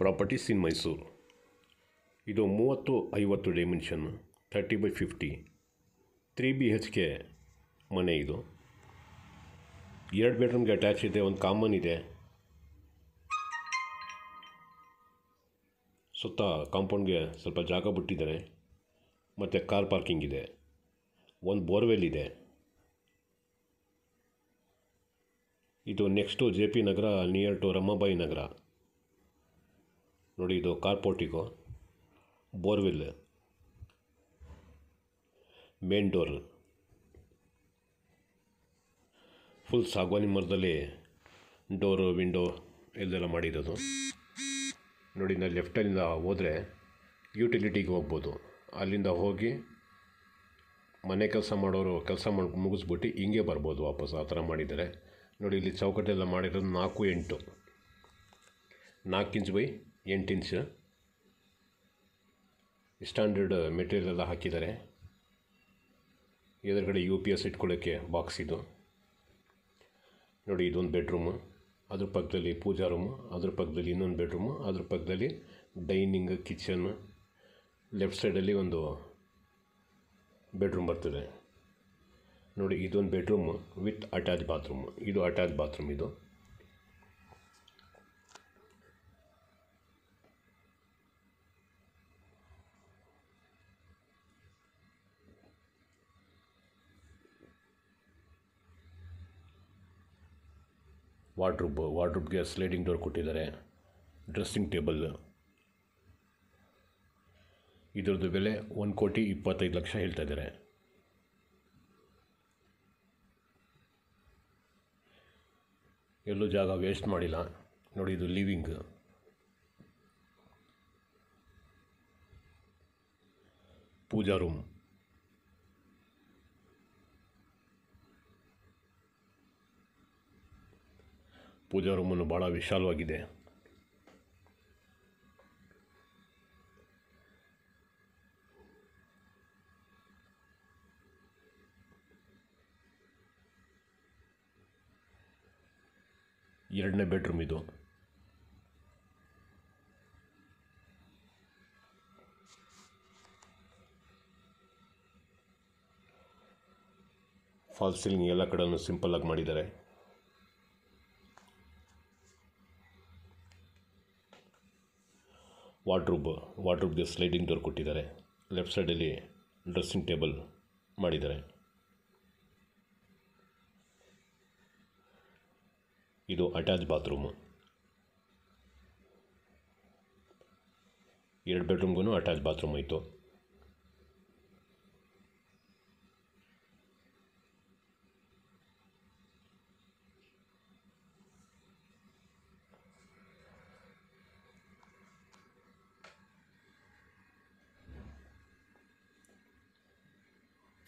Properties ಇನ್ ಮೈಸೂರು. ಇದು 30-50 dimension 30/50 3 BHK ಮನೆ. ಇದು 2 ಬೆಡ್ರೂಮ್ಗೆ ಅಟ್ಯಾಚ್ ಇದೆ, ಒಂದು ಕಾಮನ್ ಇದೆ. ಸುತ್ತ ಕಾಂಪೌಂಡ್ಗೆ ಸ್ವಲ್ಪ ಜಾಗ ಬಿಟ್ಟಿದ್ದಾರೆ, ಮತ್ತು ಕಾರ್ ಪಾರ್ಕಿಂಗ್ ಇದೆ, ಒಂದು ಬೋರ್ವೆಲ್ ಇದೆ. ಇದು next JP Nagar, near to Ramabai Nagar. ನೋಡಿ, ಇದು car portico, borewell, main door, full ಸಾಗವಾನಿ ಮರದಲ್ಲಿ ಡೋರು ವಿಂಡೋ ಎಲ್ಲೆಲ್ಲ ಮಾಡಿರೋದು. ನೋಡಿ, ನಾನು ಲೆಫ್ಟಲ್ಲಿಂದ ಹೋದರೆ ಯುಟಿಲಿಟಿಗೆ ಹೋಗ್ಬೋದು. ಅಲ್ಲಿಂದ ಹೋಗಿ ಮನೆ ಕೆಲಸ ಮಾಡೋರು ಕೆಲಸ ಮುಗಿಸ್ಬಿಟ್ಟು ಹಿಂಗೆ ಬರ್ಬೋದು ವಾಪಸ್. ಆ ಥರ ಮಾಡಿದ್ದಾರೆ. ನೋಡಿ, ಇಲ್ಲಿ ಚೌಕಟ್ಟೆಲ್ಲ ಮಾಡಿರೋದು 4x8 4 inch by 8 inch standard material ಎಲ್ಲ ಹಾಕಿದ್ದಾರೆ. ಎದುರುಗಡೆ UPS ಇಟ್ಕೊಳ್ಳೋಕ್ಕೆ ಬಾಕ್ಸ್ ಇದು. ನೋಡಿ, ಇದೊಂದು ಬೆಡ್ರೂಮು, ಅದ್ರ ಪಕ್ಕದಲ್ಲಿ ಪೂಜಾ ರೂಮು, ಅದ್ರ ಪಕ್ಕದಲ್ಲಿ ಇನ್ನೊಂದು ಬೆಡ್ರೂಮು, ಅದ್ರ ಪಕ್ಕದಲ್ಲಿ ಡೈನಿಂಗ್, ಕಿಚನ್, ಲೆಫ್ಟ್ ಸೈಡಲ್ಲಿ ಒಂದು ಬೆಡ್ರೂಮ್ ಬರ್ತದೆ. ನೋಡಿ, ಇದೊಂದು ಬೆಡ್ರೂಮು ವಿತ್ ಅಟ್ಯಾಚ್ ಬಾತ್ರೂಮು. ಇದು ಅಟ್ಯಾಚ್ ಬಾತ್ರೂಮ್. ಇದು ವಾರ್ಡ್ರೋಬ್ಗೆ ಸ್ಲೈಡಿಂಗ್ ಡೋರ್ ಕೊಟ್ಟಿದ್ದಾರೆ. Dressing table. ಇದ್ರದ್ದು ಬೆಲೆ 1,25,00,000 ಹೇಳ್ತಾ ಇದ್ದಾರೆ. ಎಲ್ಲೂ ಜಾಗ ವೇಸ್ಟ್ ಮಾಡಿಲ್ಲ. ನೋಡಿ, ಇದು ಲಿವಿಂಗ್. ಪೂಜಾ ರೂಮ್. ಪೂಜಾ ರೂಮನ್ನು ಭಾಳ ವಿಶಾಲವಾಗಿದೆ. ಎರಡನೇ ಬೆಡ್ರೂಮ್ ಇದು. ಫಾಲ್ ಸೀಲಿಂಗ್ ಎಲ್ಲ ಕಡೆನೂ ಸಿಂಪಲ್ಲಾಗಿ ಮಾಡಿದ್ದಾರೆ. ವಾರ್ಡ್ರೋಬ್ಗೆ ಸ್ಲೈಡಿಂಗ್ ಡೋರ್ ಕೊಟ್ಟಿದ್ದಾರೆ. ಲೆಫ್ಟ್ ಸೈಡಲ್ಲಿ ಡ್ರೆಸ್ಸಿಂಗ್ ಟೇಬಲ್ ಮಾಡಿದ್ದಾರೆ. ಇದು ಅಟ್ಯಾಚ್ ಬಾತ್ರೂಮು. 2 ಬೆಡ್ರೂಮ್ಗೂ ಅಟ್ಯಾಚ್ ಬಾತ್ರೂಮ್ ಆಯಿತು.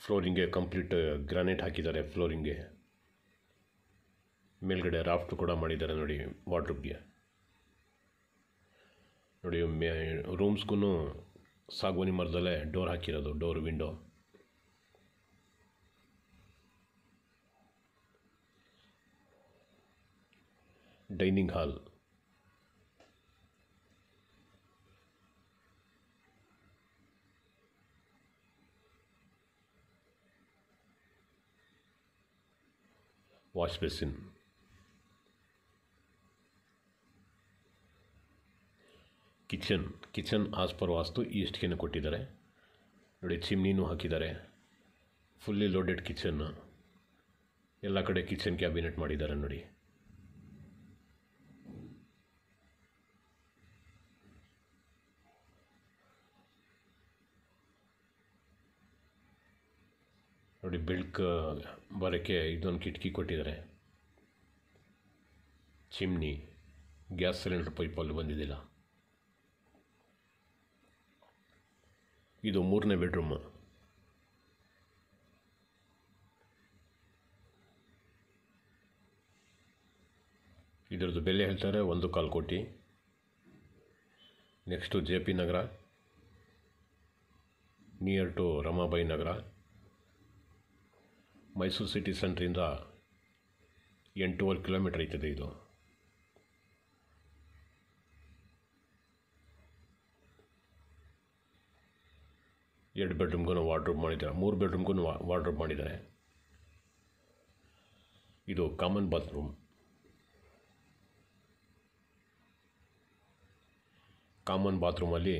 ಫ್ಲೋರಿಂಗ್ಗೆ ಕಂಪ್ಲೀಟ್ ಗ್ರಾನೈಟ್ ಹಾಕಿದ್ದಾರೆ. ಫ್ಲೋರಿಂಗ್ಗೆ ಮೇಲ್ಗಡೆ ರಾಫ್ಟ್ ಕೂಡ ಮಾಡಿದ್ದಾರೆ. ನೋಡಿ, ವಾರ್ಡ್ರೋಬ್ಗೆ. ನೋಡಿ, ರೂಮ್ಸ್ಗೂ ಸಾಗವಾನಿ ಮರದಲ್ಲೇ ಡೋರ್ ಹಾಕಿರೋದು, door window. Dining hall. Wash basin. Kitchen as per vastu ಈಸ್ಟ್ಗೆ ಕೊಟ್ಟಿದ್ದಾರೆ. ನೋಡಿ, ಚಿಮ್ನಿನೂ ಹಾಕಿದ್ದಾರೆ. Fully loaded kitchen. ಎಲ್ಲ ಕಡೆ ಕಿಚನ್ ಕ್ಯಾಬಿನೆಟ್ ಮಾಡಿದ್ದಾರೆ. ನೋಡಿ, ಬೆಳಕು ಬರೋಕ್ಕೆ ಇದೊಂದು ಕಿಟಕಿ ಕೊಟ್ಟಿದ್ದಾರೆ. ಚಿಮ್ನಿ, ಗ್ಯಾಸ್ ಸಿಲಿಂಡರ್ ಪೈಪಲ್ಲಿ ಬಂದಿದ್ದಿಲ್ಲ. ಇದು 3ನೇ ಬೆಡ್ರೂಮು. ಇದರದ್ದು ಬೆಲೆ ಹೇಳ್ತಾರೆ 1.25 ಕೋಟಿ. Next JP Nagar, near to Ramabai Nagar. Mysuru city ಸೆಂಟ್ರಿಂದ 8-12 ಕಿಲೋಮೀಟರ್ ಐತದೆ ಇದು. 2 ಬೆಡ್ರೂಮ್ಗೂ ವಾರ್ಡ್ರೋಬ್ ಮಾಡಿದ್ದಾರೆ, 3 ಬೆಡ್ರೂಮ್ಗೂ ವಾರ್ಡ್ರೋಬ್ ಮಾಡಿದ್ದಾರೆ. ಇದು ಕಾಮನ್ ಬಾತ್ರೂಮ್. ಕಾಮನ್ ಬಾತ್ರೂಮಲ್ಲಿ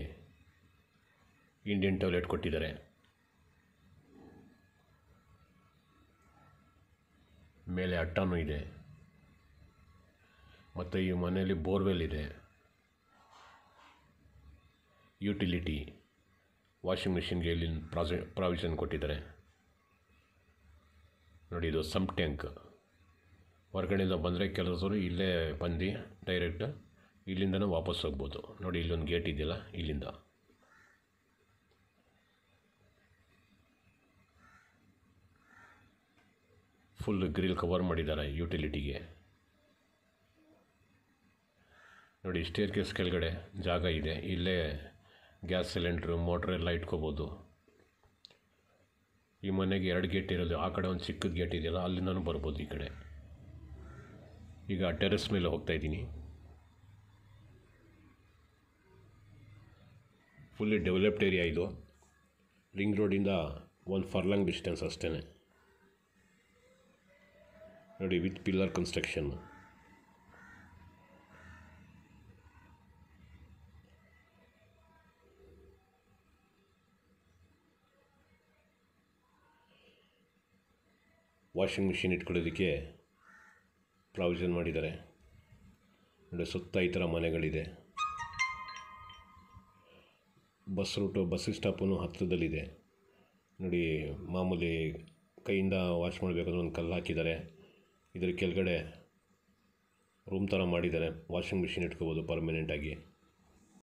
ಇಂಡಿಯನ್ ಟಾಯ್ಲೆಟ್ ಕೊಟ್ಟಿದ್ದಾರೆ. ಮೇಲೆ ಅಟ್ಟಾನೂ ಇದೆ. ಮತ್ತು ಈ ಮನೆಯಲ್ಲಿ ಬೋರ್ವೆಲ್ ಇದೆ. ಯುಟಿಲಿಟಿ ವಾಷಿಂಗ್ ಮಿಷಿನ್ಗೆ ಇಲ್ಲಿ ಪ್ರಾವಿಷನ್ ಕೊಟ್ಟಿದ್ದಾರೆ ನೋಡಿ. ಇದು ಸಂಪ್ ಟ್ಯಾಂಕ್. ಹೊರಗಡೆಯಿಂದ ಬಂದರೆ ಕೆಲಸರು ಇಲ್ಲೇ ಬಂದು ಡೈರೆಕ್ಟ್ ಇಲ್ಲಿಂದನೂ ವಾಪಸ್ ಹೋಗ್ಬೋದು ನೋಡಿ. ಇಲ್ಲೊಂದು ಗೇಟ್ ಇದೆಯಲ್ಲ, ಇಲ್ಲಿಂದ ಫುಲ್ ಗ್ರಿಲ್ ಕವರ್ ಮಾಡಿದ್ದಾರೆ ಯುಟಿಲಿಟಿಗೆ ನೋಡಿ. ಸ್ಟೇರ್ ಕೇಸ್ ಕೆಳಗಡೆ ಜಾಗ ಇದೆ. ಇಲ್ಲೇ ಗ್ಯಾಸ್ ಸಿಲಿಂಡ್ರು, ಮೋಟ್ರ್ ಎಲ್ಲ ಇಟ್ಕೋಬೋದು. ಈ ಮನೆಗೆ 2 ಗೇಟ್ ಇರೋದು. ಆ ಕಡೆ ಒಂದು ಚಿಕ್ಕದ ಗೇಟ್ ಇದೆಯಲ್ಲ, ಅಲ್ಲಿಂದನೂ ಬರ್ಬೋದು ಈ ಕಡೆ. ಈಗ ಟೆರೆಸ್ ಮೇಲೆ ಹೋಗ್ತಾಯಿದ್ದೀನಿ. ಫುಲ್ಲಿ ಡೆವಲಪ್ಡ್ ಏರಿಯಾ ಇದು. ರಿಂಗ್ ರೋಡಿಂದ 1 ಫರ್ಲಾಂಗ್ ಡಿಸ್ಟೆನ್ಸ್ ಅಷ್ಟೇ ನೋಡಿ, with pillar construction. Washing machine ಇಟ್ಕೊಳ್ಳೋದಕ್ಕೆ ಪ್ರಾವಿಷನ್ ಮಾಡಿದ್ದಾರೆ ನೋಡಿ. ಸುತ್ತ ಈ ಥರ ಮನೆಗಳಿದೆ. ಬಸ್ ರೂಟು, ಬಸ್ ಸ್ಟಾಪೂ ಹತ್ತಿರದಲ್ಲಿದೆ ನೋಡಿ. ಮಾಮೂಲಿ ಕೈಯಿಂದ ವಾಶ್ ಮಾಡಬೇಕಾದ್ರೆ ಒಂದು ಕಲ್ಲು ಹಾಕಿದ್ದಾರೆ. ಇದರ ಕೆಳಗಡೆ ರೂಮ್ ಥರ ಮಾಡಿದ್ದಾರೆ. ವಾಷಿಂಗ್ ಮಿಷಿನ್ ಇಟ್ಕೋಬೋದು ಪರ್ಮನೆಂಟಾಗಿ.